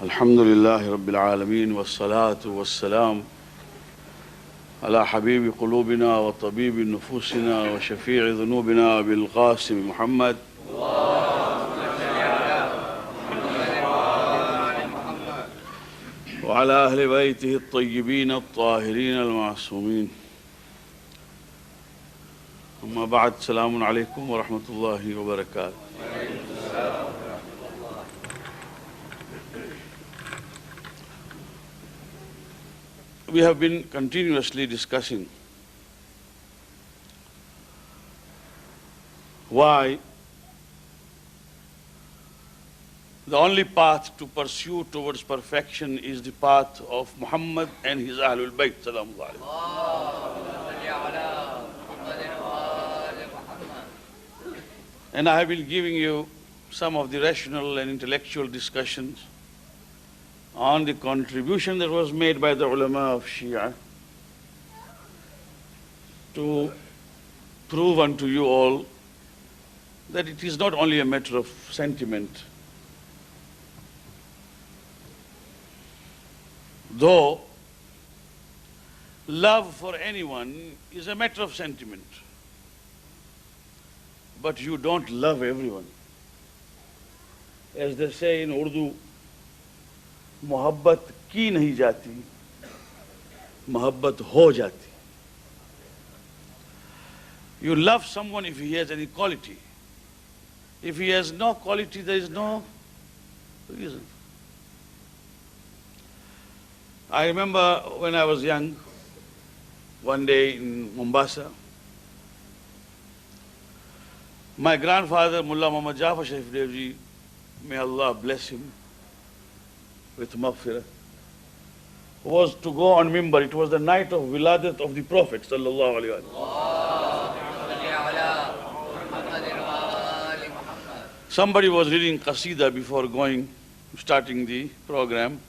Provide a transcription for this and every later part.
الحمد لله رب العالمين والصلاة والسلام على حبيب قلوبنا وطبيب نفوسنا وشفيع ذنوبنا بالقاسم محمد وعلى أهل بيته الطيبين الطاهرين المعصومين. أما بعد، السلام عليكم ورحمة الله وبركاته. We have been continuously discussing why the only path to pursue towards perfection is the path of Muhammad and his Ahlul Bayt. And I have been giving you some of the rational and intellectual discussions on the contribution that was made by the ulama of Shia to prove unto you all that it is not only a matter of sentiment. Though love for anyone is a matter of sentiment, but you don't love everyone. As they say in Urdu, मोहब्बत की नहीं जाती, मोहब्बत हो जाती. You love someone if he has any quality. If he has no quality, there is no reason. I remember when I was young, one day in Mombasa, my grandfather, Mulla Jaffer Ji, may Allah bless him with maghfirah, was to go on mimbar. It was the night of wiladat of the Prophet sallallahu alaihi wasallam. Somebody was reading qasida before starting the program,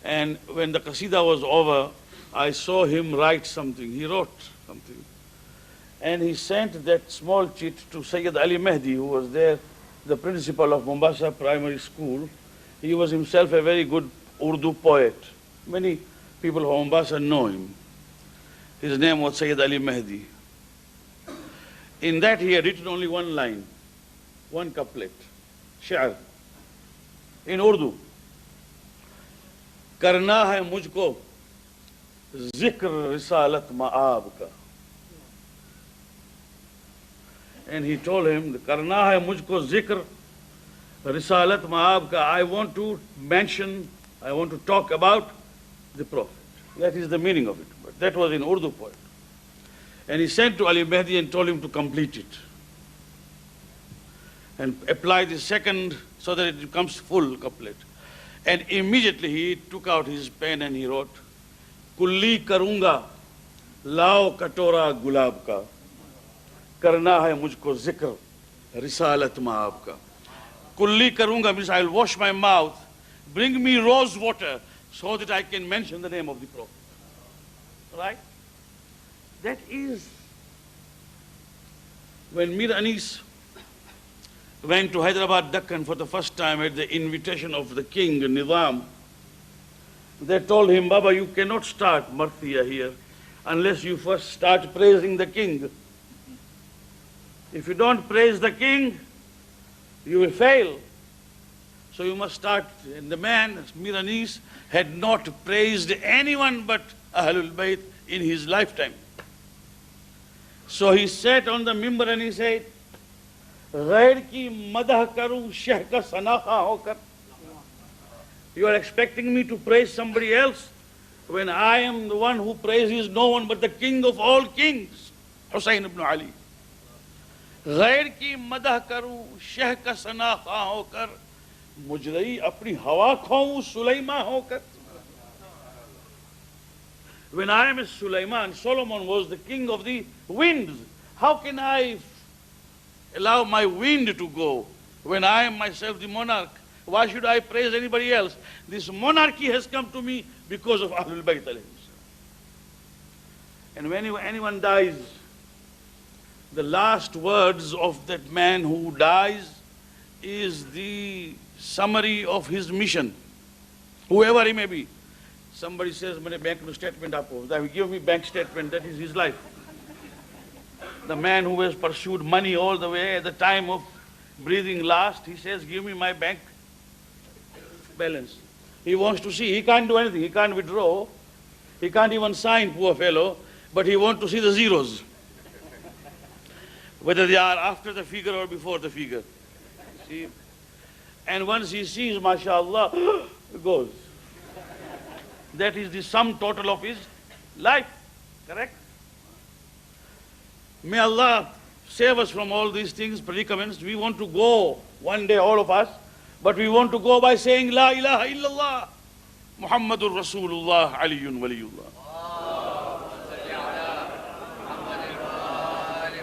and when the qasida was over, I saw him write something. He wrote something, and he sent that small chit to Sayyid Ali Mehdi, who was there, the principal of Mombasa Primary School. He was himself a very good Urdu poet. Many people from Mombasa know him. His name was Sayyid Ali Mehdi. In that he had written only one line, one couplet, shi'r, in Urdu. Karna hai mujhko zikr risalat ma'ab ka. And he told him, Karna hai mujhko zikr Risalat Ma'ab ka, I want to talk about the Prophet. That is the meaning of it. But that was in Urdu poet. And he sent to Ali Mehdi and told him to complete it. And apply the second so that it becomes full couplet. And immediately he took out his pen and he wrote, Kulli karunga lao katora gulab ka, karna hai mujhko zikr risalat Ma'ab ka. Kulli karunga means I will wash my mouth, bring me rose water so that I can mention the name of the Prophet. Right? That is, when Mir Anis went to Hyderabad, Deccan for the first time at the invitation of the king, Nizam, they told him, Baba, you cannot start Marthia here unless you first start praising the king. If you don't praise the king, you will fail. So you must start. And the man, Mir Anis, had not praised anyone but Ahlul Bayt in his lifetime. So he sat on the mimbar and he said, Ghair ki madah karu sheh ka sanakha hokar. You are expecting me to praise somebody else when I am the one who praises no one but the king of all kings, Hussain ibn Ali. गैर की मदह करूं शह का सना खा होकर मुजरई अपनी हवा खाऊं सुलेमा होकर. When I am a Sulaiman, Solomon was the king of the winds. How can I allow my wind to go when I am myself the monarch? Why should I praise anybody else? This monarchy has come to me because of Ahlul Bayt alayhim. And when anyone dies, the last words of that man who dies is the summary of his mission. whoever he may be. Somebody says, "Mane bank no statement apo." That he give me bank statement, that is his life. The man who has pursued money all the way at the time of breathing last, he says, "Give me my bank balance." He wants to see, he can't do anything, he can't withdraw, he can't even sign, poor fellow, but he wants to see the zeros, whether they are after the figure or before the figure. See? And once he sees, mashallah, goes. That is the sum total of his life. Correct? May Allah save us from all these things, predicaments. We want to go one day, all of us, but we want to go by saying, La ilaha illallah, Muhammadur Rasulullah, Aliyun Waliyullah.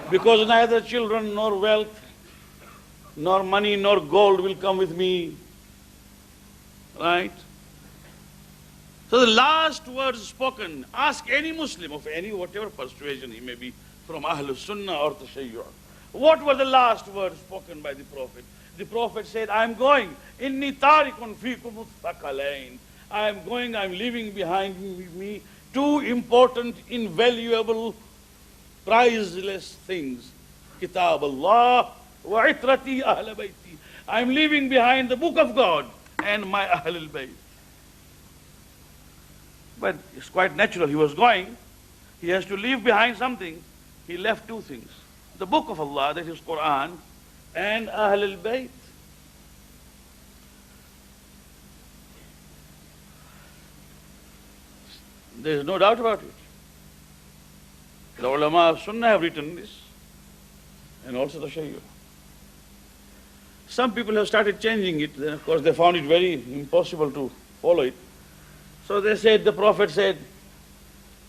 Because neither children, nor wealth, nor money, nor gold will come with me. Right? So the last words spoken, ask any Muslim of any whatever persuasion he may be, from Ahlul Sunnah or Tashayyuh. What were the last words spoken by the Prophet? The Prophet said, I am going. Inni tarikun fikum thaqalain. I am going, I am leaving behind me two important, invaluable, priceless things. Kitab Allah wa itrati ahl bayti. I am leaving behind the book of God and my Ahlul Bayt. But it's quite natural, he was going. He has to leave behind something. He left two things. The book of Allah, that is Quran, and Ahlul Bayt. There is no doubt about it. The ulama of Sunnah have written this, and also the Shaykh. Some people have started changing it. Then of course they found it very impossible to follow it. So they said, the Prophet said,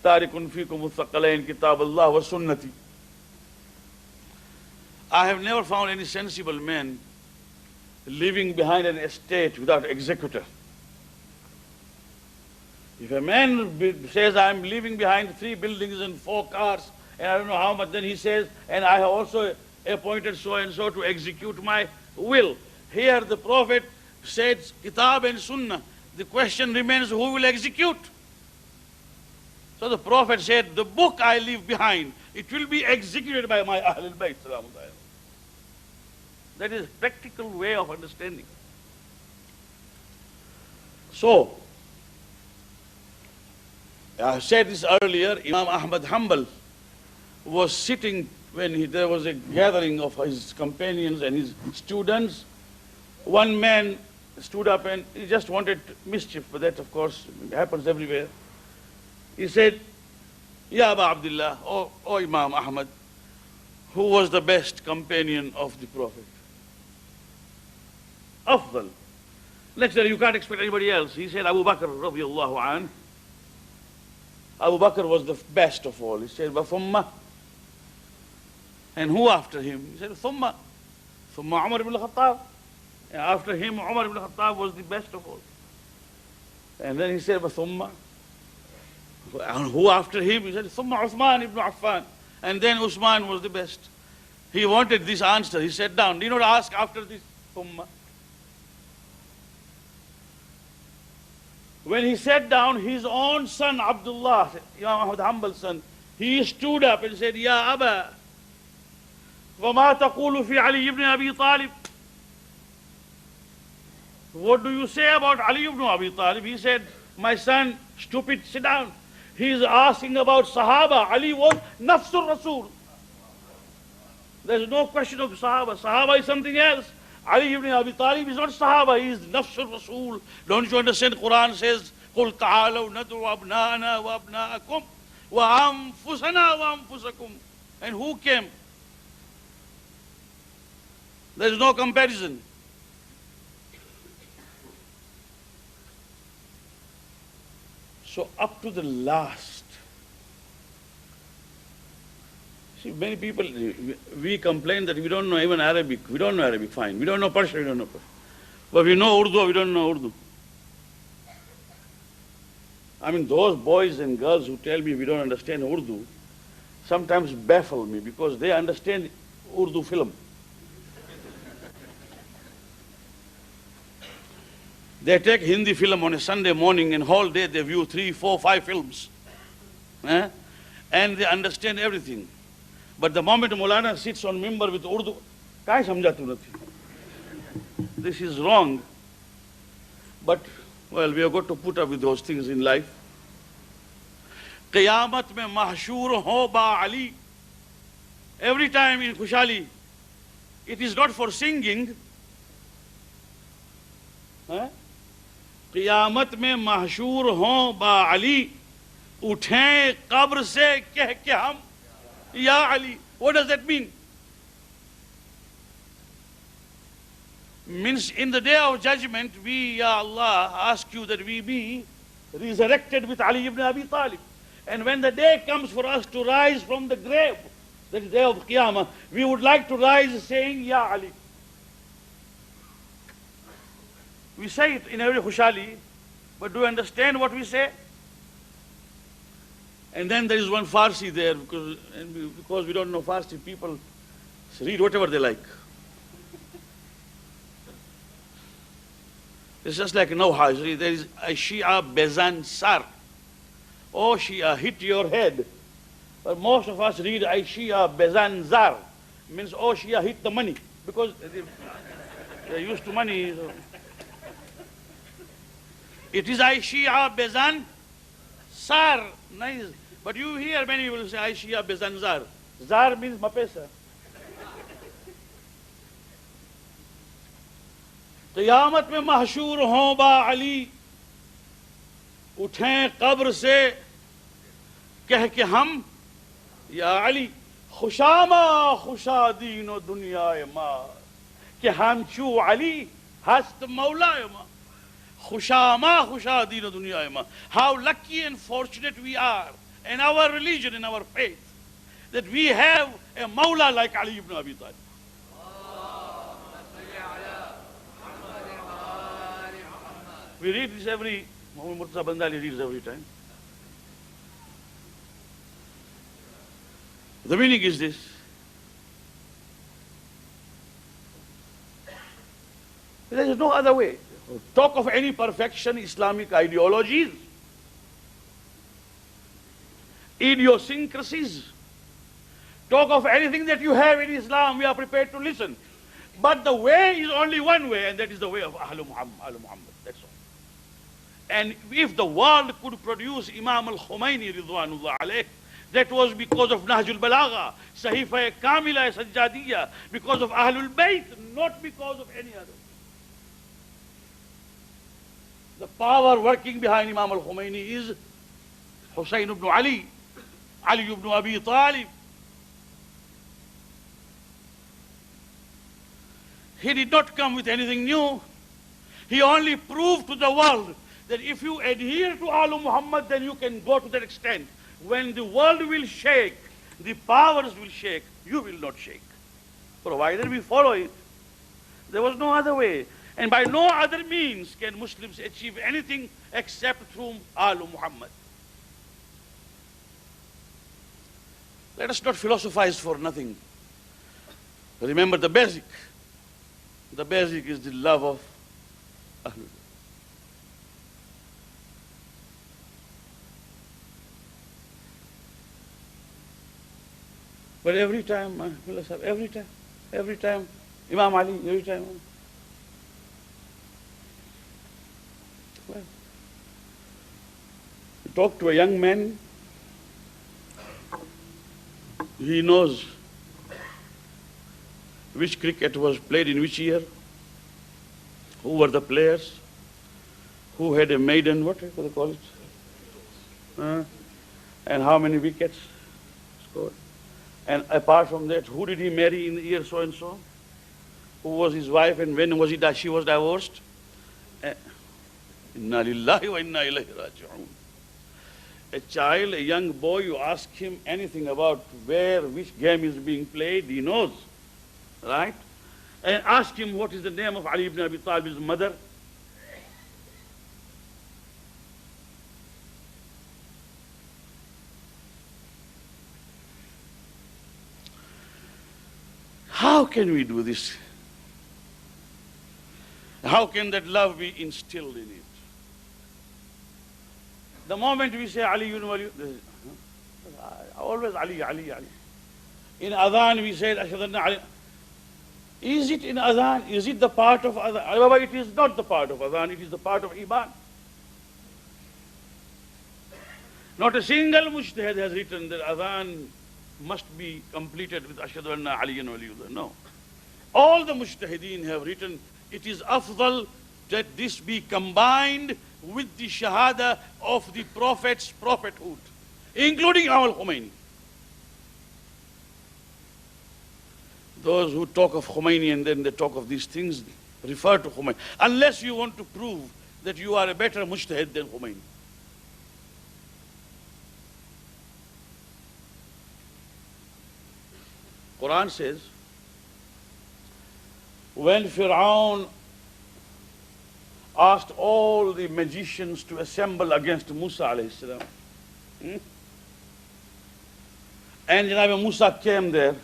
Tarikun fikum thaqalain kitab Allah wa sunnati. I have never found any sensible man leaving behind an estate without executor. If a man says, I am leaving behind 3 buildings and 4 cars, and I don't know how much, then he says, and I have also appointed so and so to execute my will. Here the Prophet said, Kitab and Sunnah. The question remains, who will execute? So the Prophet said, the book I leave behind, it will be executed by my Ahlul Bayt. That is a practical way of understanding. So, I said this earlier, Imam Ahmad Hanbal was sitting when there was a gathering of his companions and his students. One man stood up and he just wanted mischief, but that of course happens everywhere. He said, Ya Aba Abdullah, O Imam Ahmad, who was the best companion of the Prophet? Afdal. Naturally, you can't expect anybody else. He said, Abu Bakr radiyallahu an. Abu Bakr was the best of all. He said, Wa thumma. And who after him? He said, Thumma. Thumma Umar ibn al-Khattab. And after him, Umar ibn al-Khattab was the best of all. And then he said, Wa thumma. And who after him? He said, Thumma Uthman ibn Affan. And then Uthman was the best. He wanted this answer. He sat down. Do you not ask after this? Thumma. When he sat down, his own son, Abdullah, Imam Ahmad Hanbal's son, he stood up and said, Ya Aba, وَمَا تَقُولُ فِي عَلِيِّ ibn Abi Talib? What do you say about Ali ibn Abi Talib? He said, my son, stupid, sit down. He is asking about Sahaba. Ali was Nafsul Rasul. There is no question of Sahaba. Sahaba is something else. Ali ibn Abi Talib is not Sahaba, he is Nafsul Rasul. Don't you understand? Quran says, قُلْ تَعَالَوْ نَدْعُ أَبْنَاءَنَا وَأَبْنَاءَكُمْ وَأَنفُسَنَا وَأَنفُسَكُمْ. And who came? There is no comparison. So up to the last. See, many people, we complain that we don't know even Arabic. We don't know Arabic, fine. We don't know Persian, we don't know Persian. But we know Urdu, we don't know Urdu. I mean, those boys and girls who tell me we don't understand Urdu sometimes baffle me because they understand Urdu film. They take Hindi film on a Sunday morning and whole day they view 3, 4, 5 films. Eh? And they understand everything. But the moment Maulana sits on mimbar with Urdu, kai samjhatu nathi. This is wrong. But, well, we have got to put up with those things in life. Qiyamat mein mahshur ho ba Ali. Every time in Khushali, it is not for singing. क़यामत में महशूर हों बा अली, उठें कब्र से कह के हम या Ali. What does that mean? Means in the day of judgment, we, Ya Allah, ask you that we be resurrected with Ali ibn Abi Talib. And when the day comes for us to rise from the grave, that is the day of Qiyamah, we would like to rise saying, Ya Ali. We say it in every Khushali, but do you understand what we say? And then there is one Farsi there, because we don't know Farsi, people read whatever they like. It's just like no Hajri. There is a Shia Bezan Sar. Oh Shia, hit your head. But most of us read I Shia Bezan Zar. Means oh Shia, hit the money. Because they're used to money. So. It is I Shia Bezan Sar. Nice. But you hear many people say I Shia Bezan Zar. Zar means mapesa. क़यामत में महशूर हों बा अली, उठें कब्र से कह के हम या अली, खुशामा खुशादीन दुनिया मा, कि हम चू अली हस्त मौला मा, खुशामा खुशादीन दुनिया मा. How lucky and fortunate we are in our religion, in our faith, that we have a Mawla like Ali ibn Abi Talib. We read this every, Muhammad Murtaza Bandali reads every time. The meaning is this. There is no other way. Talk of any perfection, Islamic ideologies, idiosyncrasies. Talk of anything that you have in Islam, we are prepared to listen. But the way is only one way, and that is the way of Ahlul Muhammad. That's all. And if the world could produce Imam al-Khumaini Ridwanullah alayh, that was because of Nahjul Balagha, Sahifa Kamila Sajjadiyya, because of Ahlul Bayt, not because of any other. The power working behind Imam al-Khumaini is Hussein ibn Ali, Ali ibn Abi Talib. He did not come with anything new. He only proved to the world that if you adhere to Ahlul Muhammad, then you can go to that extent. When the world will shake, the powers will shake, you will not shake. Provided we follow it. There was no other way. And by no other means can Muslims achieve anything except through Ahlul Muhammad. Let us not philosophize for nothing. Remember the basic. The basic is the love of Ahlul. But every time, every time, Imam Ali, every time. Well, you talk to a young man, he knows which cricket was played in which year, who were the players, who had a maiden, what do they call it, and how many wickets scored. And apart from that, who did he marry in the year so and so? Who was his wife and when was she was divorced? Inna lillahi wa inna ilayhi raji'un. A child, a young boy, you ask him anything about where, which game is being played, he knows, right? And ask him what is the name of Ali ibn Abi Talib's mother. How can we do this? How can that love be instilled in it? The moment we say Ali, always Ali, Ali, Ali. In Adhan we say Ashhadu anna Ali. Is it in Adhan? Is it the part of Adhan? However, it is not the part of Adhan, it is the part of Iman. Not a single mujtahid has written that Adhan must be completed with Ashhadu anna Ali and Waliyullah. No. All the mujtahideen have written it is afdal that this be combined with the shahada of the Prophet's prophethood, including Amal Khomeini. Those who talk of Khomeini and then they talk of these things refer to Khomeini, unless you want to prove that you are a better mujtahid than Khomeini. Quran says, when Fir'aun asked all the magicians to assemble against Musa alayhi salam, and Janab Musa came there,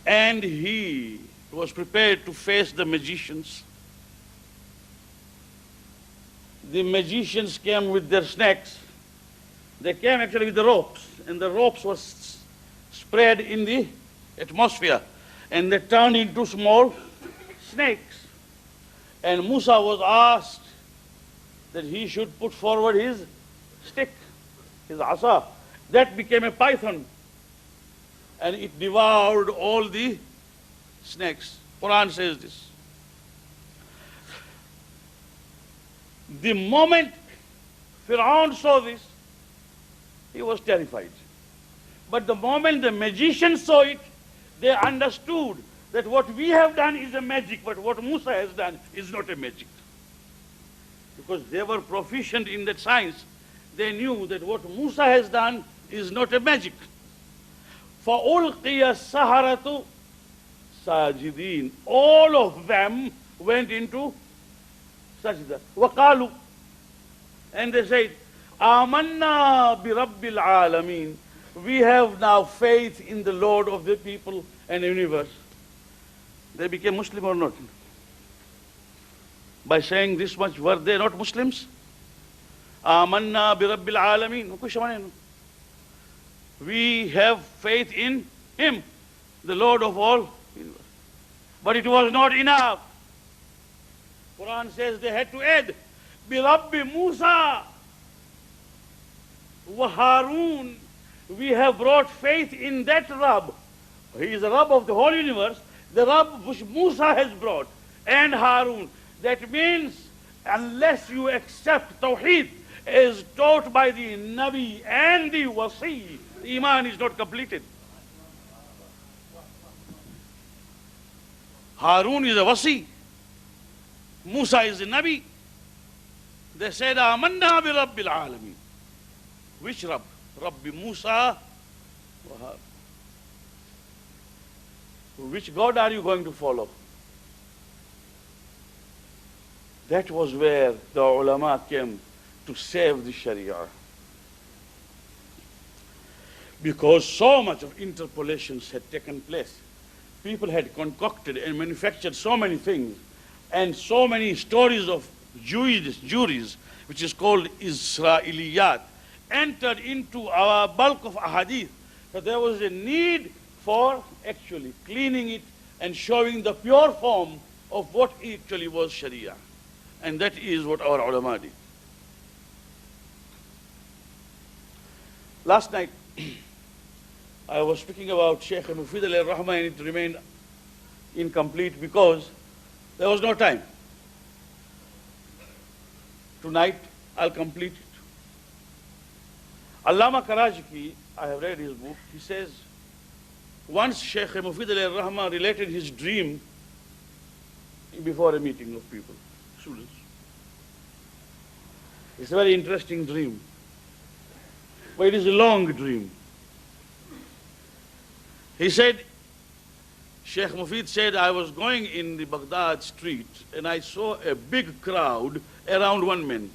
and he was prepared to face the magicians. The magicians came with their snakes. They came actually with the ropes, and the ropes were spread in the atmosphere, and they turned into small snakes. And Musa was asked that he should put forward his stick, his asa. That became a python, and it devoured all the snakes. Quran says this. The moment Fir'aun saw this, he was terrified. But the moment the magicians saw it, they understood that what we have done is a magic, but what Musa has done is not a magic. Because they were proficient in that science, they knew that what Musa has done is not a magic. فَأُلْقِيَ السَّحَرَةُ سَاجِدِينَ. All of them went into sajda. وَقَالُوا. And they said, آمَنَّا بِرَبِّ الْعَالَمِينَ. We have now faith in the Lord of the people and the universe. They became Muslim or not? By saying this much, were they not Muslims? آمَنَّا بِرَبِّ الْعَالَمِينَ. We have faith in Him, the Lord of all universe. But it was not enough. Quran says they had to add, بِرَبِّ Musa wa Harun. We have brought faith in that Rabb. He is the Rabb of the whole universe, the Rabb which Musa has brought, and Harun. That means, unless you accept Tawheed as taught by the Nabi and the Wasi, the Iman is not completed. Harun is a Wasi. Musa is a Nabi. They said, Amanna bi Rabbil Alameen. Which Rabb? Rabbi Musa. Which God are you going to follow? That was where the ulama came to save the Sharia. Because so much of interpolations had taken place. People had concocted and manufactured so many things, and so many stories of Jews, which is called Israeliyat, entered into our bulk of ahadith, that there was a need for actually cleaning it and showing the pure form of what actually was Sharia. And that is what our ulama did. Last night, I was speaking about Sheikh Mufid al-Rahman, and it remained incomplete because there was no time. Tonight, I'll complete it. Allama Karachi, I have read his book, he says, once Sheikh Mufid al-Rahman related his dream before a meeting of people, students. It's a very interesting dream, but it is a long dream. He said, Sheikh Mufid said, I was going in the Baghdad street and I saw a big crowd around one man.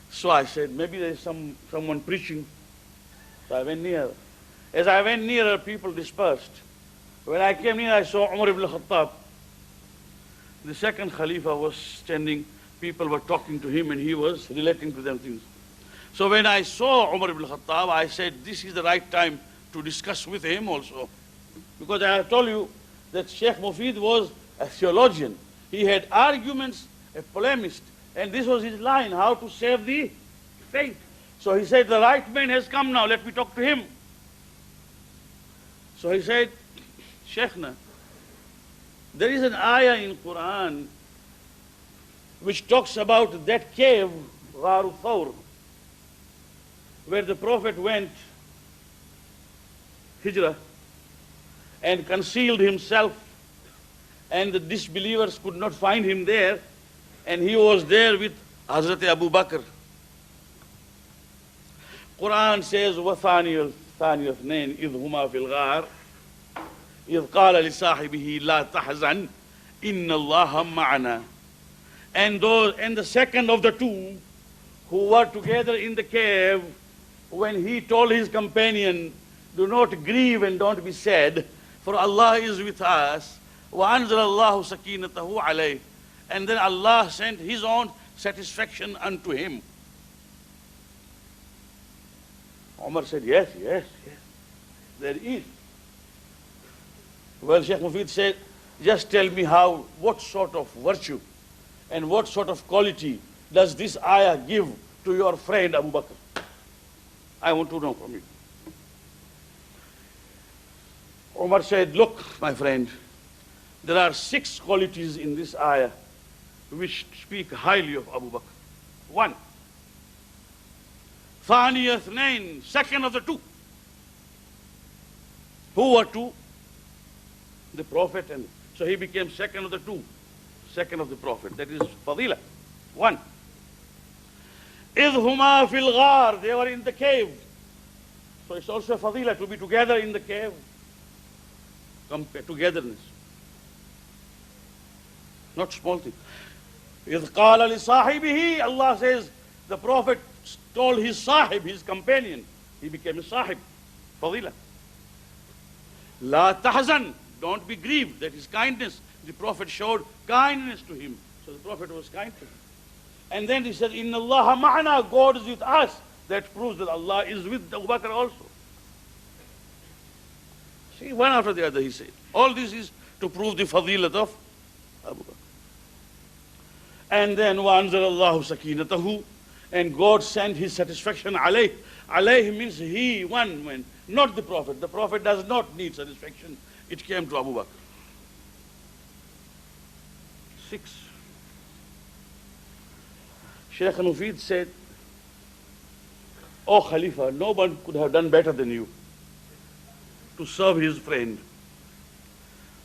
So I said, maybe there is someone preaching. So I went near. As I went nearer, people dispersed. When I came in, I saw Umar ibn Khattab. The second Khalifa was standing. People were talking to him and he was relating to them things. So when I saw Umar ibn Khattab, I said, this is the right time to discuss with him also. Because I have told you that Sheikh Mufid was a theologian. He had arguments, a polemist, and this was his line, how to save the faith. So he said, the right man has come now, let me talk to him. So he said, Sheikhna, there is an ayah in Quran which talks about that cave, Ghar Thawr, where the Prophet went hijrah and concealed himself, and the disbelievers could not find him there, and he was there with Hazrat Abu Bakr. Quran says, وَثَانِيَ اثْنَيْنِ إِذْ هُمَا فِي الْغَارِ إِذْ قَالَ لِصَاحِبِهِ لَا تَحْزَنْ إِنَّ اللَّهَ مَعَنَا. And the second of the two who were together in the cave, when he told his companion, do not grieve and don't be sad, for Allah is with us. وَأَنزَلَ اللَّهُ سَكِينَتَهُ عَلَيْهِ. And then Allah sent His own satisfaction unto him. Umar said, yes, there is. Well, Sheikh Mufid said, just tell me what sort of virtue and what sort of quality does this ayah give to your friend Abu Bakr? I want to know from you. Umar said, look, my friend, there are 6 qualities in this ayah which speak highly of Abu Bakr. 1, ثاني اثنين, second of the two. Who were two? The Prophet, and so he became second of the two, second of the Prophet. That is Fadila. 1. إِذْ هُمَا فِي الْغَارِ, they were in the cave. So it's also Fadila to be together in the cave. Togetherness. Not small thing. إِذْ قَالَ لِصَاحِبِهِ, Allah says, the Prophet told his sahib, his companion, he became a sahib. Fadila. La tahzan, don't be grieved. That is kindness. The Prophet showed kindness to him. So the Prophet was kind to him. And then he said, Inna Allah ma'ana, God is with us. That proves that Allah is with Abu Bakr also. See, one after the other he said. All this is to prove the fadilat of Abu Bakr. And then وَأَنزَلَ اللَّهُ سَكِينَتَهُ, and God sent His satisfaction alayh. Alayh means he, one man, not the Prophet. The Prophet does not need satisfaction. It came to Abu Bakr. 6. Shaykh Mufid said, "O Khalifa, no one could have done better than you to serve his friend.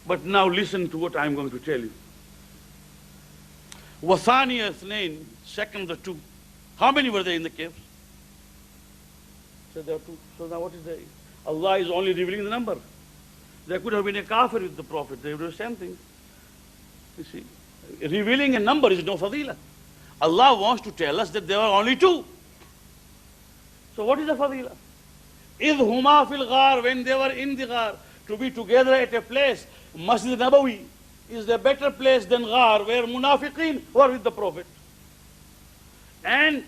But now listen to what I am going to tell you. وَثَانِيَ اثْنَيْنِ, second of the two. How many were there in the caves? So there are 2. So now what is the... Allah is only revealing the number. There could have been a kafir with the Prophet. They would do the same thing. You see, revealing a number is no fadila. Allah wants to tell us that there were only 2. So what is the fadila? إِذْ هُمَا فِي الْغَارِ, when they were in the ghar, to be together at a place. Masjid Nabawi is a better place than ghar, where munafiqeen were with the Prophet. And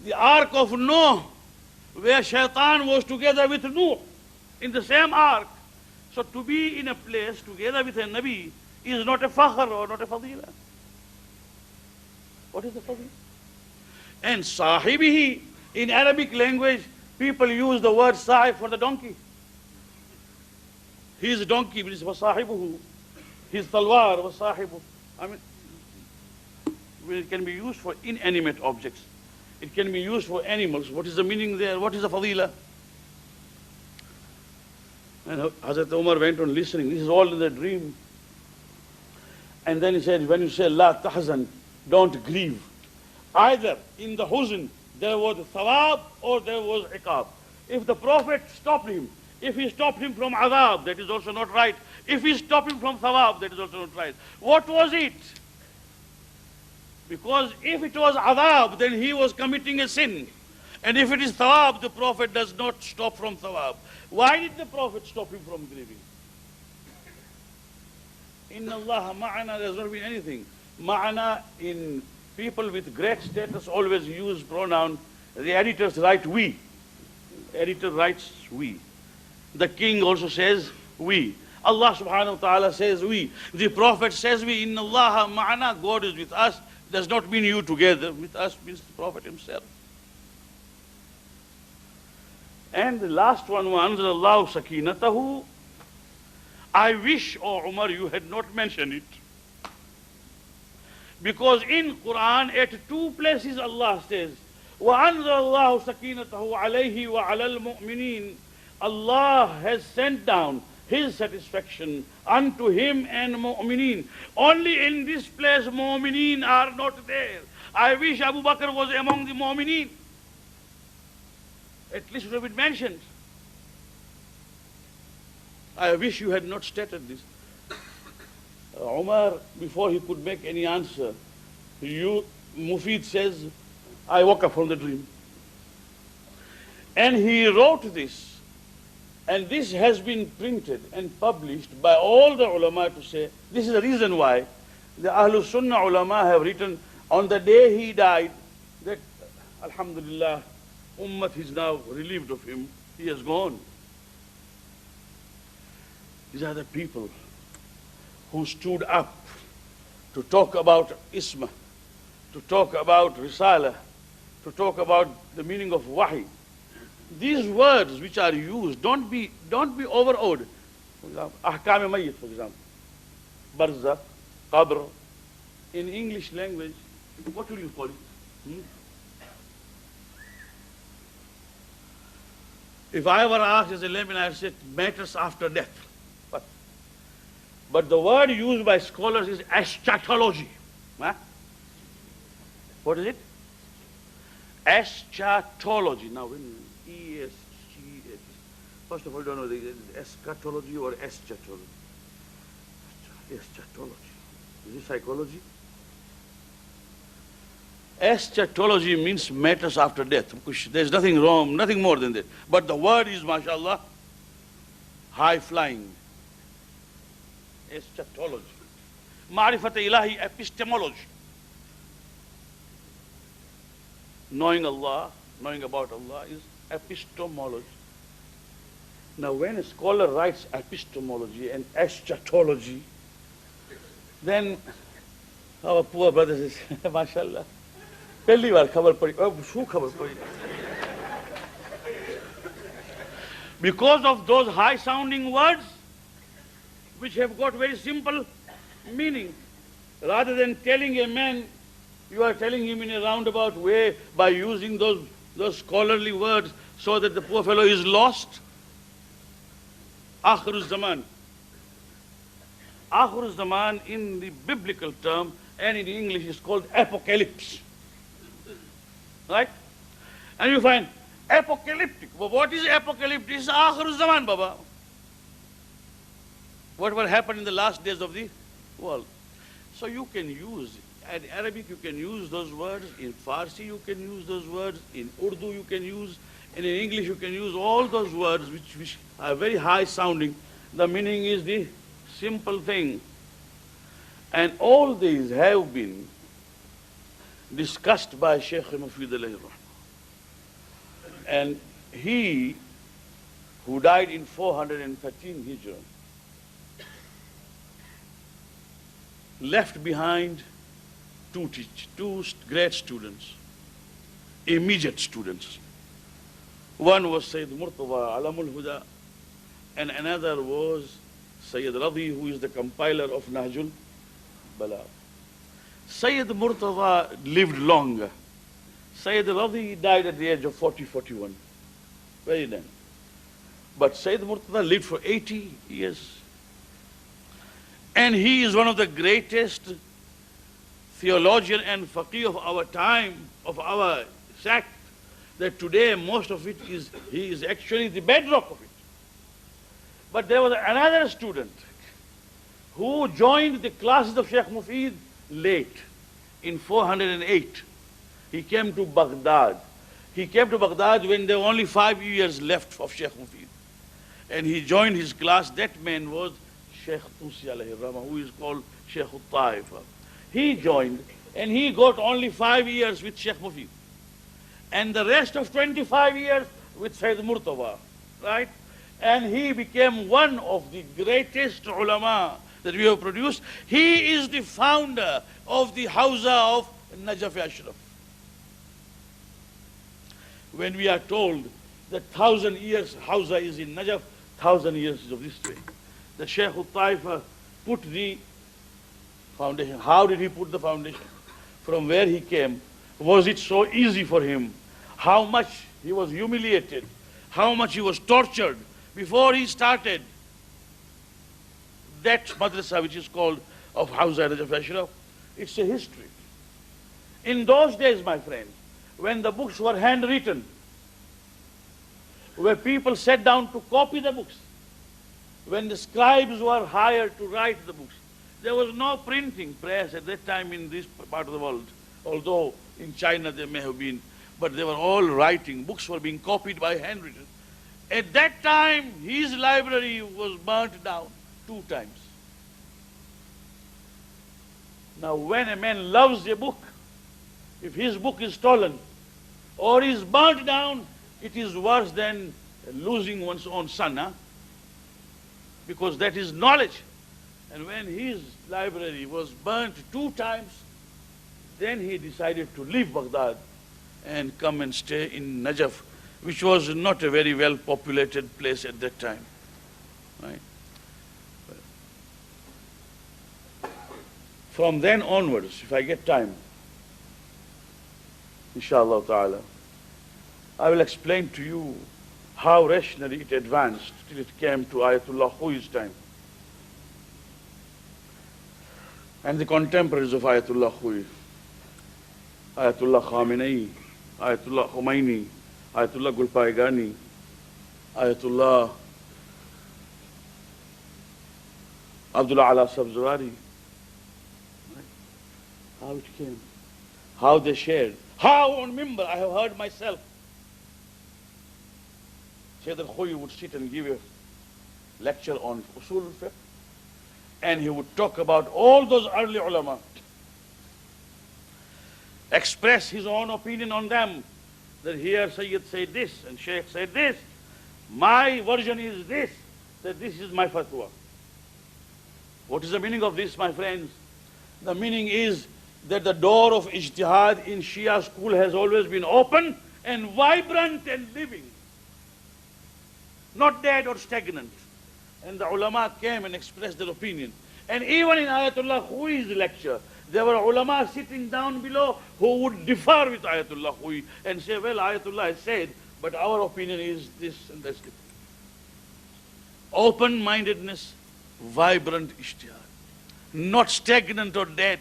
the ark of Noah, where shaitan was together with Noah, in the same ark. So to be in a place together with a Nabi is not a fakhr or not a fadila. What is the fadila? And sahibihi, in Arabic language, people use the word sahib for the donkey. His donkey means wasahibuhu. His talwar was sahibu. I mean, it can be used for inanimate objects. It can be used for animals. What is the meaning there? What is the fadila? And Hazrat Umar went on listening. This is all in the dream. And then he said, when you say la tahzan, don't grieve. Either in the huzn there was thawab or there was iqab. If the Prophet stopped him, if he stopped him from adab, that is also not right. If he stopped him from thawab, that is also not right. What was it? Because if it was adab, then he was committing a sin. And if it is thawab, the Prophet does not stop from thawab. Why did the Prophet stop him from grieving? Inna Allah ma'ana does not mean anything. Ma'ana in people with great status always use pronoun. The editors write we. Editor writes we. The king also says we. Allah subhanahu wa ta'ala says we. The Prophet says we. Inna Allah ma'ana, God is with us. Does not mean you together. With us means the Prophet himself. And the last one, وَأَنزَلَ اللَّهُ سَكِينَتَهُ. I wish, O Umar, you had not mentioned it. Because in Quran, at two places Allah says, وَأَنزَلَ اللَّهُ سَكِينَتَهُ عَلَيْهِ وَعَلَى الْمُؤْمِنِينَ. Allah has sent down His satisfaction unto him and mu'mineen. Only in this place mu'mineen are not there. I wish Abu Bakr was among the mu'mineen. At least it would have been mentioned. I wish you had not stated this. Umar, before he could make any answer, Mufid says, I woke up from the dream. And he wrote this. And this has been printed and published by all the ulama to say, this is the reason why the Ahlul Sunnah ulama have written on the day he died that, Alhamdulillah, Ummah is now relieved of him. He has gone. These are the people who stood up to talk about Isma, to talk about Risala, to talk about the meaning of Wahi. These words which are used, don't be overawed. For example, Ahkam Mayyit, for example. Barzakh, Qabr. In English language, what will you call it? If I were asked as a layman, I would say matters after death. But the word used by scholars is eschatology. Huh? What is it? Eschatology. Now, when E-S-G-H, first of all, don't know the eschatology or eschatology. Eschatology. Is it psychology? Eschatology means matters after death. There's nothing wrong, nothing more than that. But the word is, mashallah, high-flying. Eschatology. Ma'rifat ilahi, epistemology. Knowing Allah, knowing about Allah is epistemology. Now when a scholar writes epistemology and eschatology, then our poor brother says, mashallah, pehli baar khabar padi. Shoo khabar padi? Because of those high sounding words, which have got very simple meaning. Rather than telling a man, you are telling him in a roundabout way by using those scholarly words so that the poor fellow is lost. Akhirul Zaman. Akhirul Zaman in the biblical term and in English is called apocalypse. Right? And you find apocalyptic. Well, what is apocalyptic? It's Akhirul Zaman, Baba. What will happen in the last days of the world. So you can use, in Arabic you can use those words, in Farsi you can use those words, in Urdu you can use, and in English you can use all those words which are very high sounding. The meaning is the simple thing. And all these have been discussed by Shaykh Mufid alayhi rahmah. And he, who died in 413 Hijrah, left behind two great students, immediate students. One was Sayyid Murtada Alamul Huda, and another was Sayyid Radhi, who is the compiler of Nahjul Balagh. Sayyid Murtada lived longer. Sayyid Radhi died at the age of 40, 41. Very young. But Sayyid Murtada lived for 80 years. And he is one of the greatest theologian and faqih of our time, of our sect, that today most of it is, he is actually the bedrock of it. But there was another student who joined the classes of Shaykh Mufid late, in 408. He came to Baghdad. He came to Baghdad when there were only 5 years left of Shaykh Mufid. And he joined his class. That man was Sheikh Tusi alayhi rahmah, who is called Sheikh al-Taifa. He joined and he got only 5 years with Sheikh Mufid. And the rest of 25 years with Sayyid Murtaba, right? And he became one of the greatest ulama that we have produced. He is the founder of the Hawza of Najaf Ashraf. When we are told that 1,000 years Hawza is in Najaf, 1,000 years is of this way. The Shaykh al-Taifa put the foundation. How did he put the foundation? From where he came, was it so easy for him? How much he was humiliated, how much he was tortured before he started that madrasa which is called of Hawza Najaf Ashraf. It's a history. In those days, my friend, when the books were handwritten, where people sat down to copy the books, when the scribes were hired to write the books, there was no printing press at that time in this part of the world, although in China there may have been, but they were all writing. Books were being copied by handwritten. At that time, his library was burnt down 2 times. Now, when a man loves a book, if his book is stolen or is burnt down, it is worse than losing one's own son, huh? Because that is knowledge. And when his library was burnt 2 times, then he decided to leave Baghdad and come and stay in Najaf, which was not a very well populated place at that time. Right? From then onwards, if I get time, inshallah ta'ala, I will explain to you how rationally it advanced till it came to Ayatollah Khui's time. And the contemporaries of Ayatollah Khui, Ayatollah Khamenei, Ayatollah Khomeini, Ayatollah Gulpaigani, Ayatollah Abdullah Ala Sabzawari. How it came, how they shared, how on Mimbar I have heard myself. Sayyid al-Khui would sit and give a lecture on Usul al-Fiqh, and he would talk about all those early ulama, express his own opinion on them, that here Sayyid said this and Shaykh said this, my version is this, that this is my fatwa. What is the meaning of this, my friends? The meaning is that the door of ijtihad in Shia school has always been open and vibrant and living, not dead or stagnant. And the ulama came and expressed their opinion. And even in Ayatollah Khui's lecture, there were ulama sitting down below who would differ with Ayatollah Khui and say, well, Ayatollah has said, but our opinion is this and that's it. Open-mindedness, vibrant ijtihad, not stagnant or dead.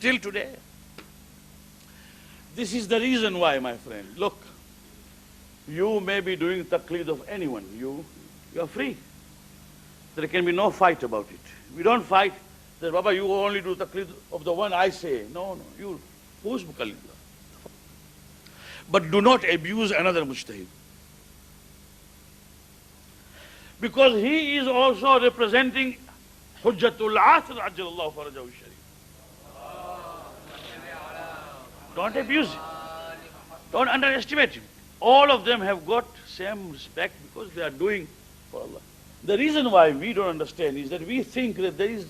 Till today. This is the reason why, my friend. Look, you may be doing taqleed of anyone. You are free. There can be no fight about it. We don't fight that, Baba, you only do taqleed of the one I say. No, you, who's muqallid? But do not abuse another mujtahid. Because he is also representing Hujjatul Asr Ajjalallahu Farajahu Sharif. Don't abuse him. Don't underestimate him. All of them have got same respect because they are doing for Allah. The reason why we don't understand is that we think that there is,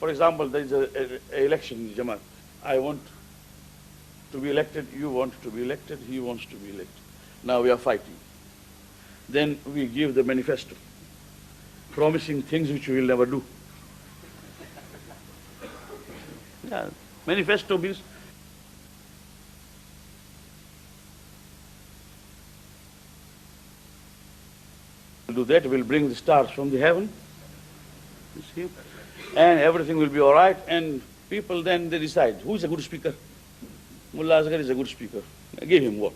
for example, there is an election in Jamaat. I want to be elected, you want to be elected, he wants to be elected. Now we are fighting. Then we give the manifesto, promising things which we will never do. Yeah, manifesto means do that, will bring the stars from the heaven, you see, and everything will be all right, and people then they decide, who is a good speaker? Mulla Asgharali is a good speaker. Give him what?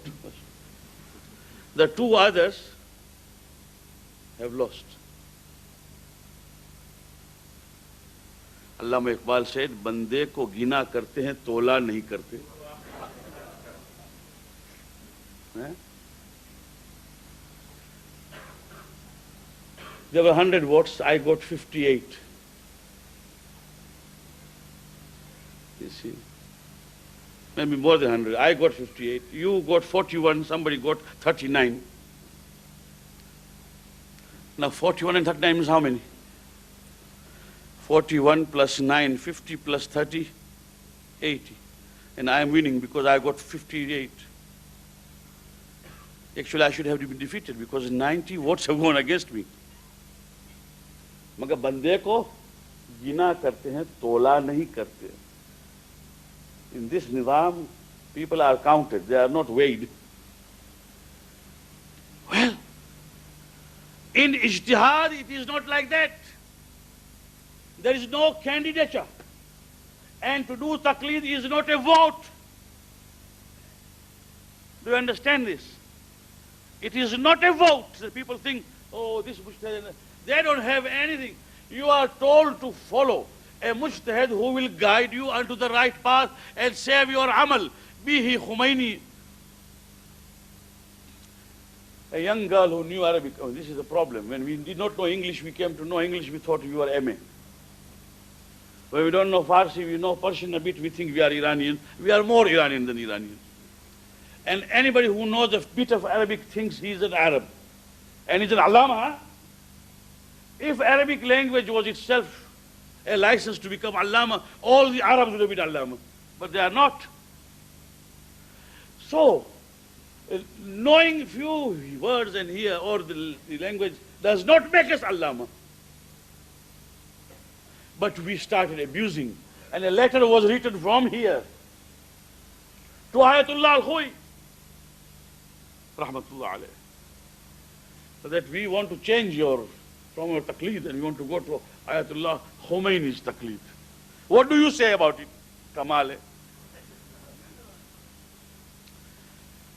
The 2 others have lost. Allama Iqbal said, bande ko gina karte hain, tola nahi karte. There were 100 votes, I got 58. You see, maybe more than 100. I got 58. You got 41, somebody got 39. Now 41 and 39 is how many? 41 plus 9, 50 plus 30, 80. And I am winning because I got 58. Actually, I should have been defeated because 90 votes have gone against me. मगर बंदे को गिना करते हैं, तोला नहीं करते. In this nizam, people are counted, they are not weighed. Well, in ijtihad, it is not like that. There is no candidature. And to do taqleed is not a vote. Do you understand this? It is not a vote. So people think, oh, this mujtahid, they don't have anything. You are told to follow a mujtahid who will guide you onto the right path and save your amal. Be he Khomeini. A young girl who knew Arabic, oh, this is the problem. When we did not know English, we came to know English, we thought we were MA. When we don't know Farsi, we know Persian a bit, we think we are Iranian. We are more Iranian than Iranian. And anybody who knows a bit of Arabic thinks he is an Arab. And he's an allama. If Arabic language was itself a license to become allama, all the Arabs would have been allama. But they are not. So, knowing few words and here or the language does not make us allama. But we started abusing. And a letter was written from here to Ayatollah al-Khoui, rahmatullah alayh, so that we want to change from our taqleed and we want to go to Ayatollah Khomeini's taqleed. What do you say about it, Kamal?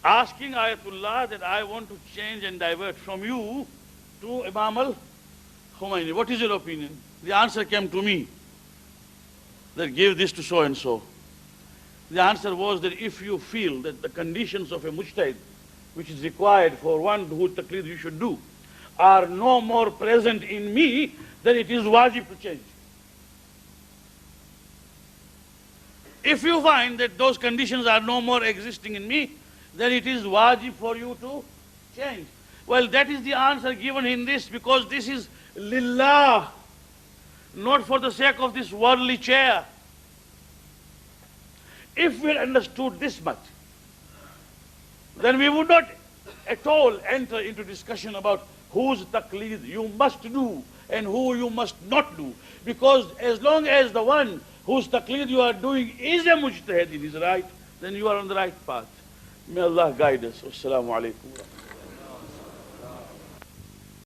Asking Ayatollah that I want to change and divert from you to Imam al-Khomeini. What is your opinion? The answer came to me, that give this to so and so. The answer was that if you feel that the conditions of a mujtahid, which is required for one who taqleed you should do, are no more present in me, then it is wajib to change. If you find that those conditions are no more existing in me, then it is wajib for you to change. Well, that is the answer given in this, because this is lillah, not for the sake of this worldly chair. If we had understood this much, then we would not at all enter into discussion about whose taqleed you must do and who you must not do. Because as long as the one whose taqleed you are doing is a mujtahid in his right, then you are on the right path. May Allah guide us. Wassalamu alaikum.